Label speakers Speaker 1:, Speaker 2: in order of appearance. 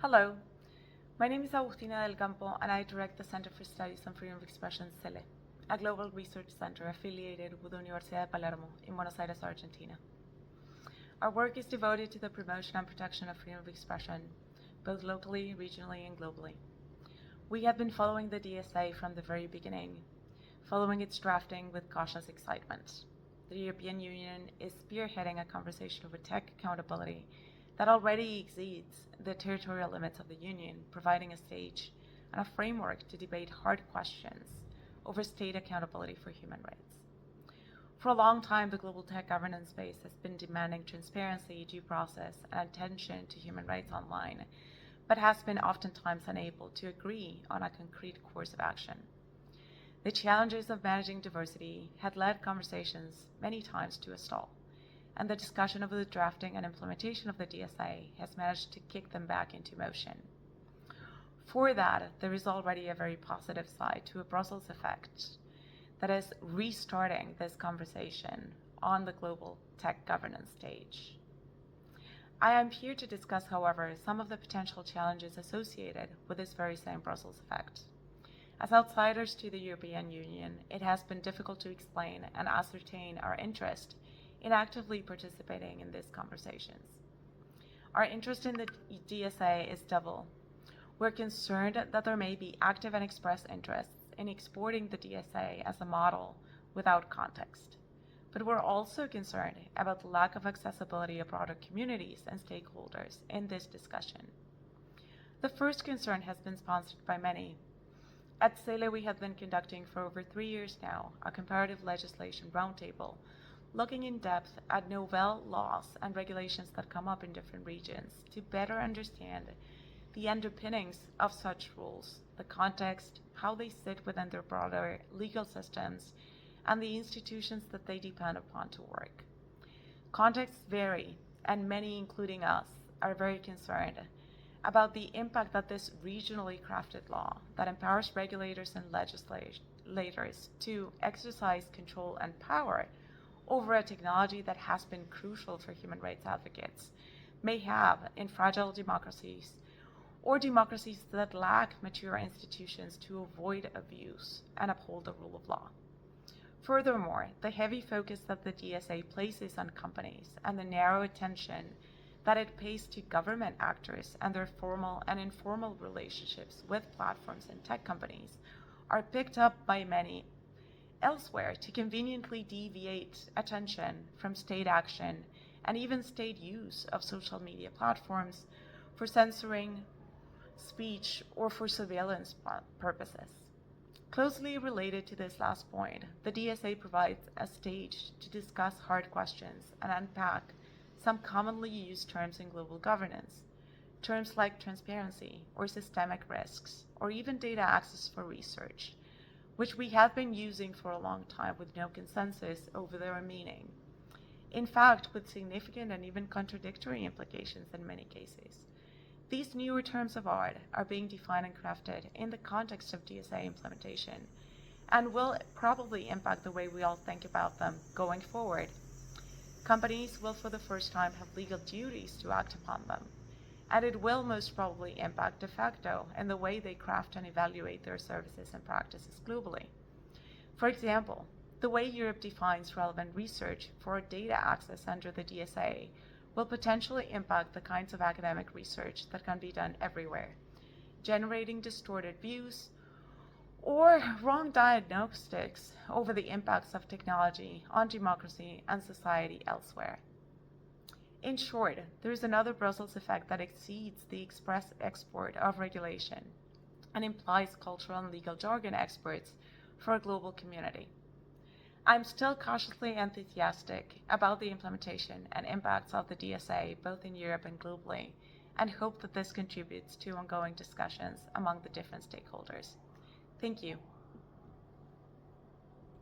Speaker 1: Hello, my name is Agustina Del Campo and I direct the Center for Studies on Freedom of Expression, CELE, a global research center affiliated with the Universidad de Palermo in Buenos Aires, Argentina. Our work is devoted to the promotion and protection of freedom of expression, both locally, regionally, and globally. We have been following the DSA from the very beginning, following its drafting with cautious excitement. The European Union is spearheading a conversation over tech accountability that already exceeds the territorial limits of the Union, providing a stage and a framework to debate hard questions over state accountability for human rights. For a long time, the global tech governance space has been demanding transparency, due process, and attention to human rights online, but has been oftentimes unable to agree on a concrete course of action. The challenges of managing diversity had led conversations many times to a stall, and the discussion over the drafting and implementation of the DSA has managed to kick them back into motion. For that, there is already a very positive side to a Brussels effect that is restarting this conversation on the global tech governance stage. I am here to discuss, however, some of the potential challenges associated with this very same Brussels effect. As outsiders to the European Union, it has been difficult to explain and ascertain our interest in actively participating in these conversations. Our interest in the DSA is double. We're concerned that there may be active and expressed interests in exporting the DSA as a model without context. But we're also concerned about the lack of accessibility of broader communities and stakeholders in this discussion. The first concern has been sponsored by many. At CELE, we have been conducting for over 3 years now a comparative legislation roundtable looking in depth at novel laws and regulations that come up in different regions to better understand the underpinnings of such rules, the context, how they sit within their broader legal systems, and the institutions that they depend upon to work. Contexts vary, and many, including us, are very concerned about the impact that this regionally crafted law that empowers regulators and legislators to exercise control and power over a technology that has been crucial for human rights advocates may have in fragile democracies or democracies that lack mature institutions to avoid abuse and uphold the rule of law. Furthermore, the heavy focus that the DSA places on companies and the narrow attention that it pays to government actors and their formal and informal relationships with platforms and tech companies are picked up by many elsewhere to conveniently deviate attention from state action and even state use of social media platforms for censoring speech or for surveillance purposes. Closely related to this last point, the DSA provides a stage to discuss hard questions and unpack some commonly used terms in global governance, terms like transparency or systemic risks, or even data access for research, which we have been using for a long time with no consensus over their meaning. In fact, with significant and even contradictory implications in many cases. These newer terms of art are being defined and crafted in the context of DSA implementation and will probably impact the way we all think about them going forward. Companies will for the first time have legal duties to act upon them, and it will most probably impact de facto in the way they craft and evaluate their services and practices globally. For example, the way Europe defines relevant research for data access under the DSA will potentially impact the kinds of academic research that can be done everywhere, generating distorted views or wrong diagnostics over the impacts of technology on democracy and society elsewhere. In short, there is another Brussels effect that exceeds the express export of regulation and implies cultural and legal jargon experts for a global community. I'm still cautiously enthusiastic about the implementation and impacts of the DSA both in Europe and globally, and hope that this contributes to ongoing discussions among the different stakeholders. Thank you.